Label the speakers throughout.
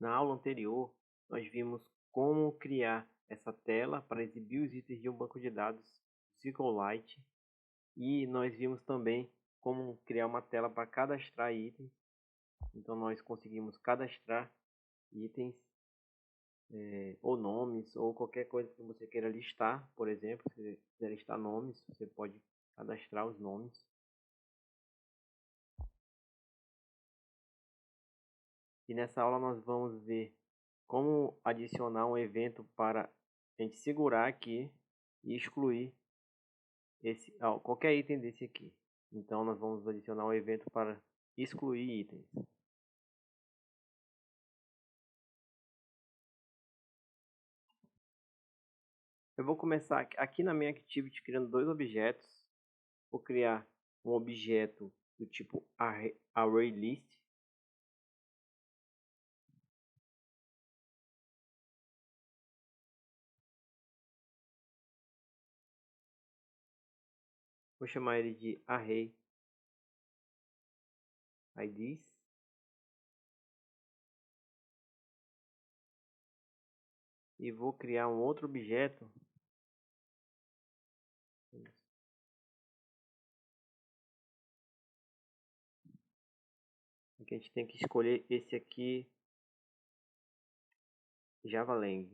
Speaker 1: Na aula anterior, nós vimos como criar essa tela para exibir os itens de um banco de dados SQLite, e nós vimos também como criar uma tela para cadastrar itens. Então nós conseguimos cadastrar itens, ou nomes, ou qualquer coisa que você queira listar. Por exemplo, se você quiser listar nomes, você pode cadastrar os nomes. E nessa aula nós vamos ver como adicionar um evento para a gente segurar aqui e excluir qualquer item desse aqui. Então nós vamos adicionar um evento para excluir itens. Eu vou começar aqui na minha Activity criando dois objetos. Vou criar um objeto do tipo ArrayList. Vou chamar ele de ArrayIDs. E vou criar um outro objeto. Aqui a gente tem que escolher esse aqui, JavaLang.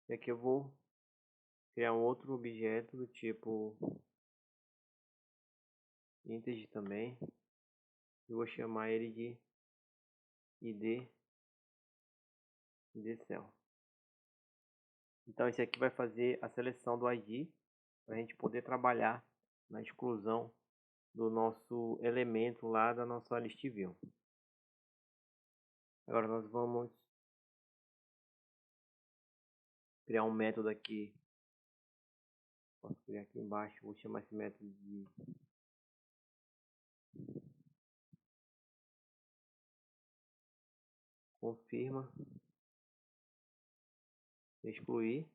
Speaker 1: E aqui eu vou criar um outro objeto do tipo integer também. Eu vou chamar ele de IDCell. Então esse aqui vai fazer a seleção do ID para a gente poder trabalhar na exclusão do nosso elemento lá da nossa list view. Agora nós vamos criar um método aqui. Posso criar aqui embaixo, vou chamar esse método de confirma excluir.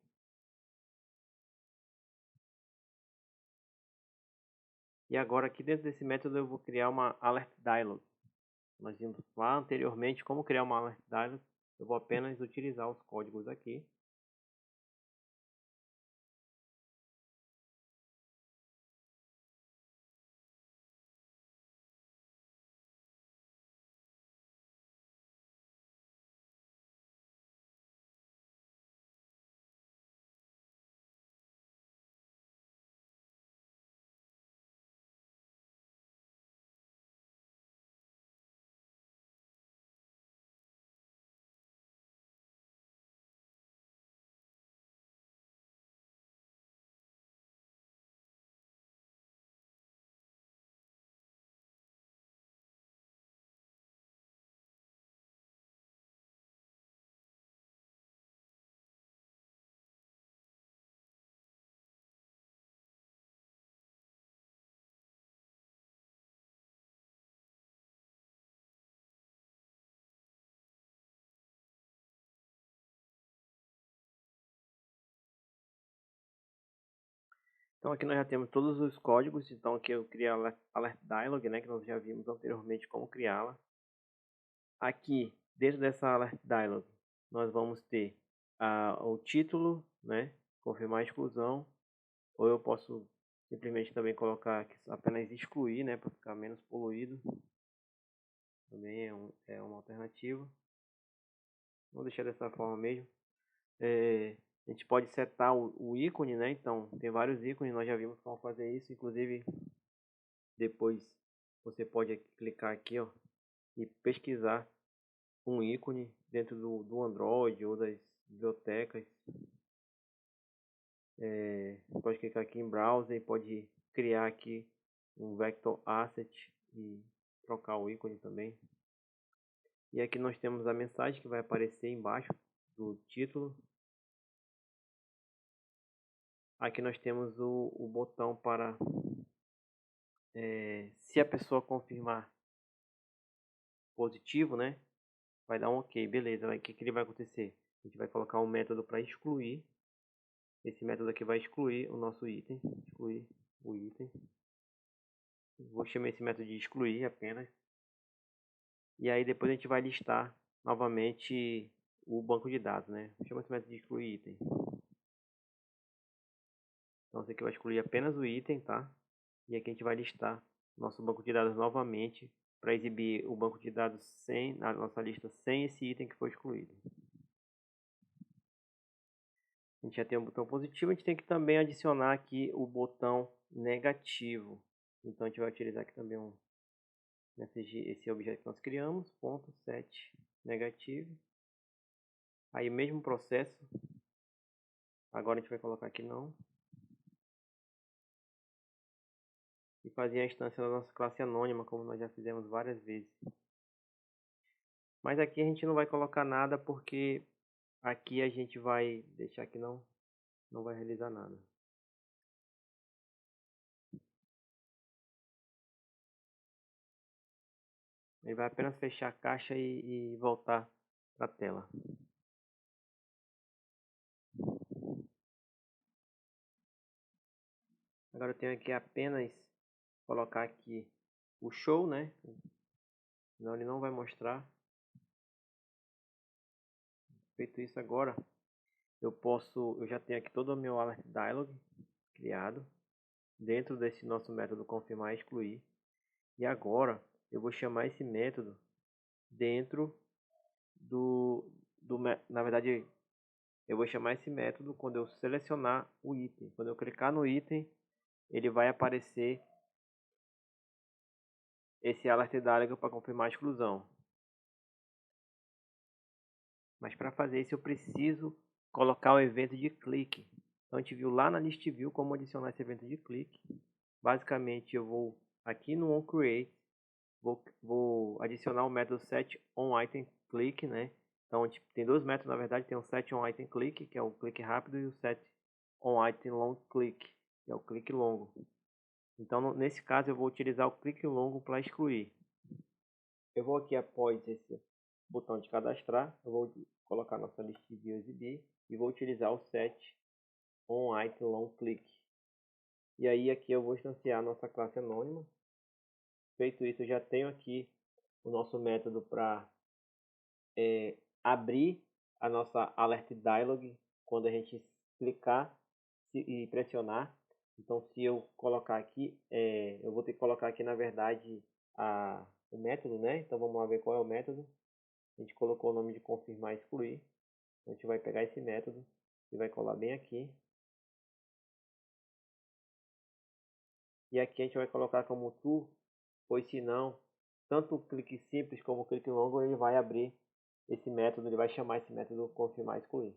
Speaker 1: E agora aqui dentro desse método eu vou criar uma alert dialog. Nós vimos lá anteriormente como criar uma alert dialog. Eu vou apenas utilizar os códigos aqui. Então aqui nós já temos todos os códigos. Então aqui eu criei a alert dialog, né, que nós já vimos anteriormente como criá-la. Aqui dentro dessa alert dialog nós vamos ter o título, né, confirmar a exclusão, ou eu posso simplesmente também colocar aqui apenas excluir, né, para ficar menos poluído. Também é uma alternativa. Vou deixar dessa forma mesmo. A gente pode setar o ícone, né? Então tem vários ícones, nós já vimos como fazer isso. Inclusive depois você pode clicar aqui, ó, e pesquisar um ícone dentro do Android ou das bibliotecas. Pode clicar aqui em browser e pode criar aqui um vector asset e trocar o ícone também. E aqui nós temos a mensagem que vai aparecer embaixo do título. Aqui nós temos o botão para se a pessoa confirmar positivo, né, vai dar um ok, beleza. O que ele vai acontecer? A gente vai colocar um método para excluir. Esse método aqui vai excluir o nosso item, excluir o item. Vou chamar esse método de excluir apenas. E aí depois a gente vai listar novamente o banco de dados, né? Chama esse método de excluir item. Então, isso aqui vai excluir apenas o item, tá? E aqui a gente vai listar nosso banco de dados novamente para exibir o banco de dados sem, na nossa lista sem esse item que foi excluído. A gente já tem um botão positivo, a gente tem que também adicionar aqui o botão negativo. Então a gente vai utilizar aqui também esse objeto que nós criamos, ponto set negativo. Aí mesmo processo, agora a gente vai colocar aqui não. E fazer a instância da nossa classe anônima, como nós já fizemos várias vezes. Mas aqui a gente não vai colocar nada porque aqui a gente vai deixar que não vai realizar nada. Ele vai apenas fechar a caixa e voltar para a tela. Agora eu tenho que apenas colocar aqui o show, né? Senão ele não vai mostrar. Feito isso agora, eu já tenho aqui todo o meu alert dialog criado dentro desse nosso método confirmar e excluir. E agora eu vou chamar esse método dentro na verdade, eu vou chamar esse método quando eu selecionar o item. Quando eu clicar no item, ele vai aparecer esse alert dialog para confirmar a exclusão. Mas para fazer isso eu preciso colocar o evento de clique. Então a gente viu lá na list view como adicionar esse evento de clique. Basicamente eu vou aqui no onCreate, vou adicionar o método setOnItemClick, né? Então a gente tem dois métodos na verdade, tem o setOnItemClick, que é o clique rápido, e o setOnItemLongClick, que é o clique longo. Então nesse caso eu vou utilizar o clique longo para excluir. Eu vou aqui após esse botão de cadastrar, eu vou colocar nossa list view exibir e vou utilizar o setOnItemLongClick. E aí aqui eu vou instanciar nossa classe anônima. Feito isso, eu já tenho aqui o nosso método para abrir a nossa alert dialog quando a gente clicar e pressionar. Então se eu colocar aqui, eu vou ter que colocar aqui na verdade o método, né? Então vamos lá ver qual é o método. A gente colocou o nome de confirmar e excluir. A gente vai pegar esse método e vai colar bem aqui. E aqui a gente vai colocar como true, pois senão, tanto o clique simples como o clique longo, ele vai abrir esse método, ele vai chamar esse método confirmar e excluir.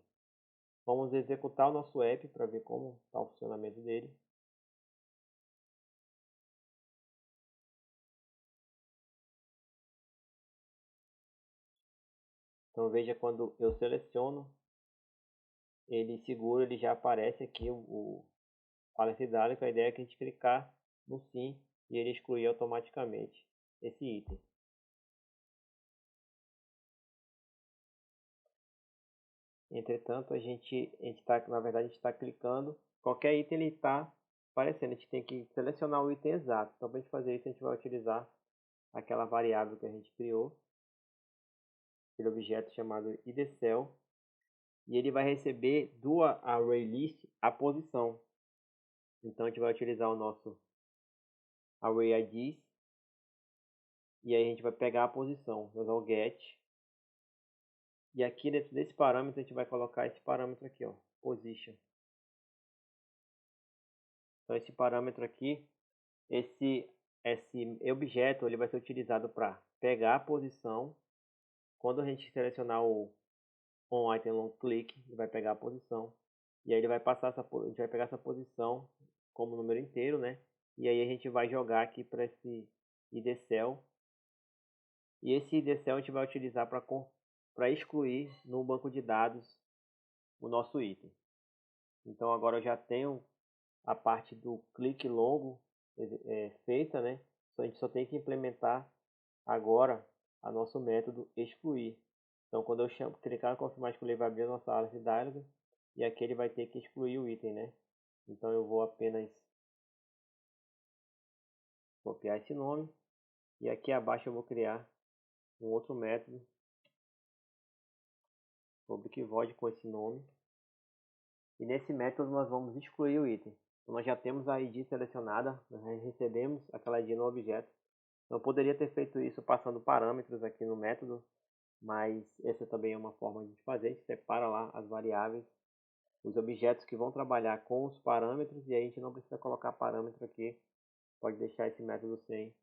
Speaker 1: Vamos executar o nosso app para ver como está o funcionamento dele. Então veja, quando eu seleciono, ele segura, ele já aparece aqui o alert dialog. A ideia é que a gente clicar no sim e ele excluir automaticamente esse item. Entretanto, na verdade, a gente está clicando, qualquer item ele está aparecendo, a gente tem que selecionar o item exato. Então, para a gente fazer isso, a gente vai utilizar aquela variável que a gente criou, aquele objeto chamado idCell, e ele vai receber do ArrayList a posição. Então, a gente vai utilizar o nosso ArrayIDs, e aí a gente vai pegar a posição, usar o get, e aqui dentro desse parâmetro a gente vai colocar esse parâmetro aqui, ó, position. Então esse parâmetro aqui, esse objeto, ele vai ser utilizado para pegar a posição. Quando a gente selecionar o onItemLongClick, ele vai pegar a posição. E aí ele vai passar a gente vai pegar essa posição como número inteiro, né? E aí a gente vai jogar aqui para esse idCell. E esse idCell a gente vai utilizar para excluir no banco de dados o nosso item. Então agora eu já tenho a parte do clique longo feita, né? A gente só tem que implementar agora a nosso método excluir. Então quando eu clicar em confirmar excluir, vai abrir a nossa alert dialog e aqui ele vai ter que excluir o item, né? Então eu vou apenas copiar esse nome e aqui abaixo eu vou criar um outro método public void com esse nome. E nesse método nós vamos excluir o item. Então, nós já temos a ID selecionada, nós recebemos aquela ID no objeto. Então, eu poderia ter feito isso passando parâmetros aqui no método, mas essa também é uma forma de fazer. A gente separa lá as variáveis, os objetos que vão trabalhar com os parâmetros, e aí a gente não precisa colocar parâmetro aqui. Pode deixar esse método sem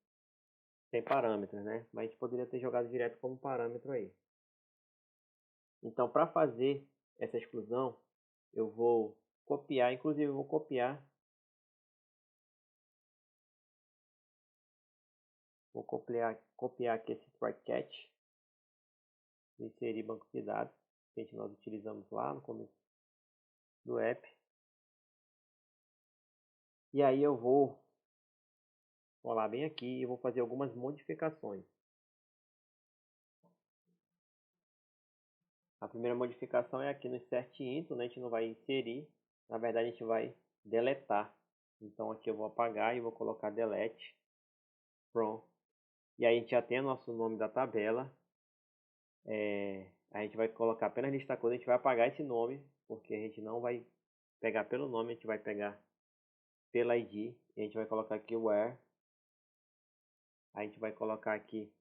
Speaker 1: parâmetros, né? Mas a gente poderia ter jogado direto como parâmetro aí. Então, para fazer essa exclusão, eu vou copiar, inclusive eu vou copiar aqui esse try catch, inserir banco de dados, que nós utilizamos lá no começo do app. E aí eu vou colar bem aqui e vou fazer algumas modificações. A primeira modificação é aqui no insert into, né? A gente não vai inserir, na verdade a gente vai deletar. Então aqui eu vou apagar e vou colocar delete from. E aí a gente já tem o nosso nome da tabela. A gente vai colocar apenas lista coisa, a gente vai apagar esse nome, porque a gente não vai pegar pelo nome, a gente vai pegar pela ID. E a gente vai colocar aqui where. A gente vai colocar aqui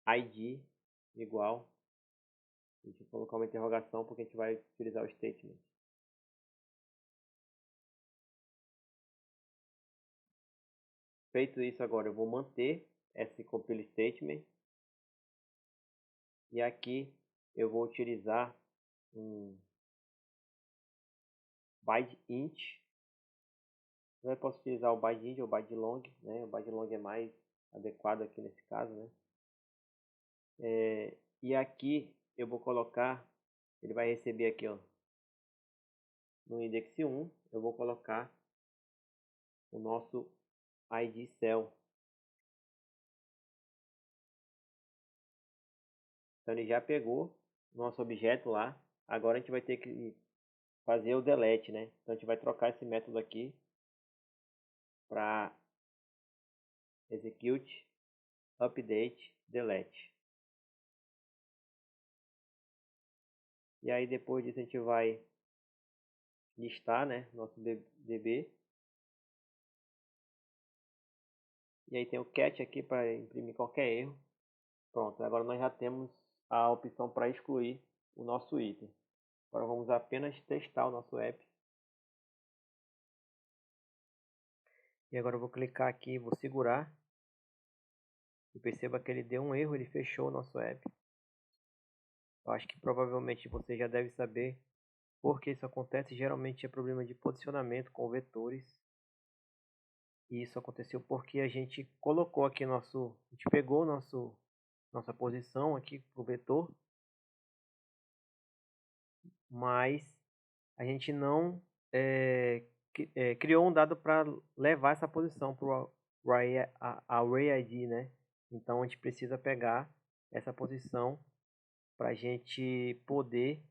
Speaker 1: ID igual. A gente vai colocar uma interrogação porque a gente vai utilizar o statement. Feito isso, agora eu vou manter esse compile statement. E aqui eu vou utilizar um byteInt. Eu posso utilizar o byteInt ou o bytelong, né? O bytelong é mais adequado aqui nesse caso, né? E aqui eu vou colocar, ele vai receber aqui, ó, no index 1, eu vou colocar o nosso ID cell. Então ele já pegou o nosso objeto lá. Agora a gente vai ter que fazer o delete, né? Então a gente vai trocar esse método aqui para execute update delete. E aí depois disso a gente vai listar, né, nosso DB. E aí tem o catch aqui para imprimir qualquer erro. Pronto, agora nós já temos a opção para excluir o nosso item. Agora vamos apenas testar o nosso app. E agora eu vou clicar aqui, vou segurar. E perceba que ele deu um erro, ele fechou o nosso app. Eu acho que provavelmente você já deve saber por que isso acontece. Geralmente é problema de posicionamento com vetores. E isso aconteceu porque a gente colocou aqui a gente pegou nossa posição aqui pro vetor, mas a gente não criou um dado para levar essa posição para o array ID, né? Então a gente precisa pegar essa posição para a gente poder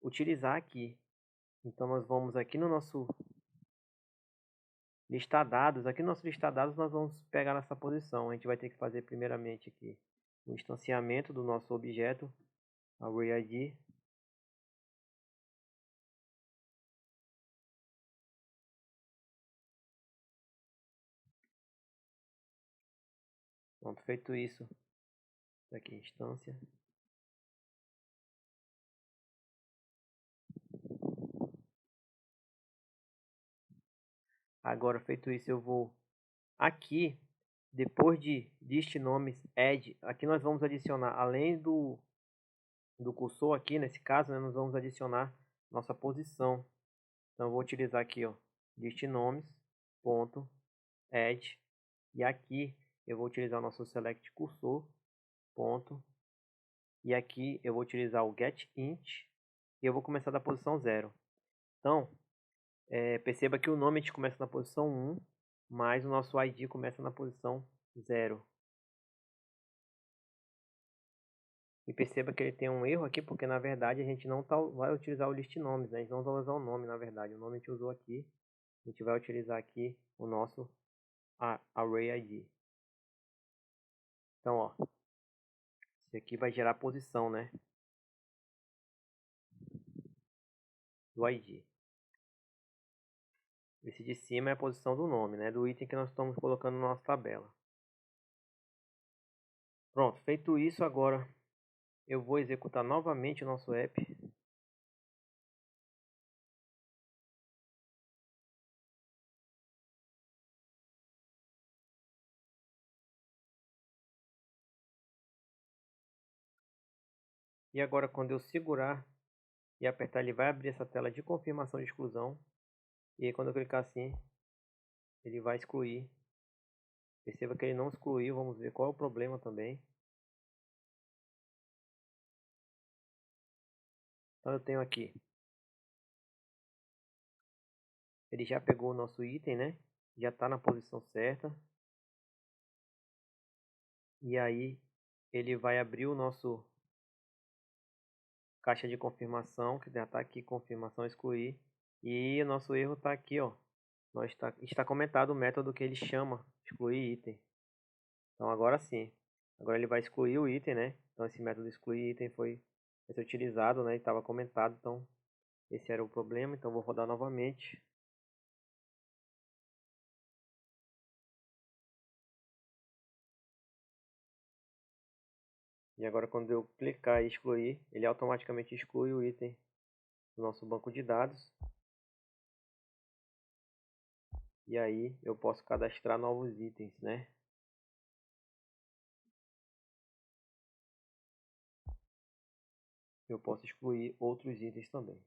Speaker 1: utilizar aqui. Então nós vamos aqui no nosso listar dados. Aqui no nosso listar dados nós vamos pegar essa posição. A gente vai ter que fazer primeiramente aqui o instanciamento do nosso objeto, array_id. Pronto, feito isso, aqui instância. Agora feito isso, eu vou aqui, depois de list nomes add, aqui nós vamos adicionar, além do cursor aqui, nesse caso, né, nós vamos adicionar nossa posição. Então eu vou utilizar aqui, ó, list nomes, ponto, add, e aqui eu vou utilizar o nosso select cursor, ponto, e aqui eu vou utilizar o getInt, e eu vou começar da posição 0. Então, perceba que o nome a gente começa na posição 1, mas o nosso ID começa na posição 0. E perceba que ele tem um erro aqui, porque na verdade a gente não vai utilizar o list nomes, né? A gente não vai usar o nome, na verdade. O nome a gente usou aqui. A gente vai utilizar aqui o nosso array ID. Então, ó, esse aqui vai gerar posição, né? do ID. Esse de cima é a posição do nome, né, do item que nós estamos colocando na nossa tabela. Pronto, feito isso, agora eu vou executar novamente o nosso app. E agora, quando eu segurar e apertar, ele vai abrir essa tela de confirmação de exclusão. E aí, quando eu clicar assim, ele vai excluir. Perceba que ele não excluiu, vamos ver qual é o problema também. Então eu tenho aqui. Ele já pegou o nosso item, né? Já está na posição certa. E aí ele vai abrir o nosso caixa de confirmação, que já está aqui, confirmação excluir. E o nosso erro está aqui, ó. Está comentado o método que ele chama excluir item. Então agora sim. Agora ele vai excluir o item, né? Então esse método excluir item foi utilizado, né? Estava comentado, então esse era o problema. Então vou rodar novamente. E agora quando eu clicar e excluir, ele automaticamente exclui o item do nosso banco de dados. E aí eu posso cadastrar novos itens, né? Eu posso excluir outros itens também.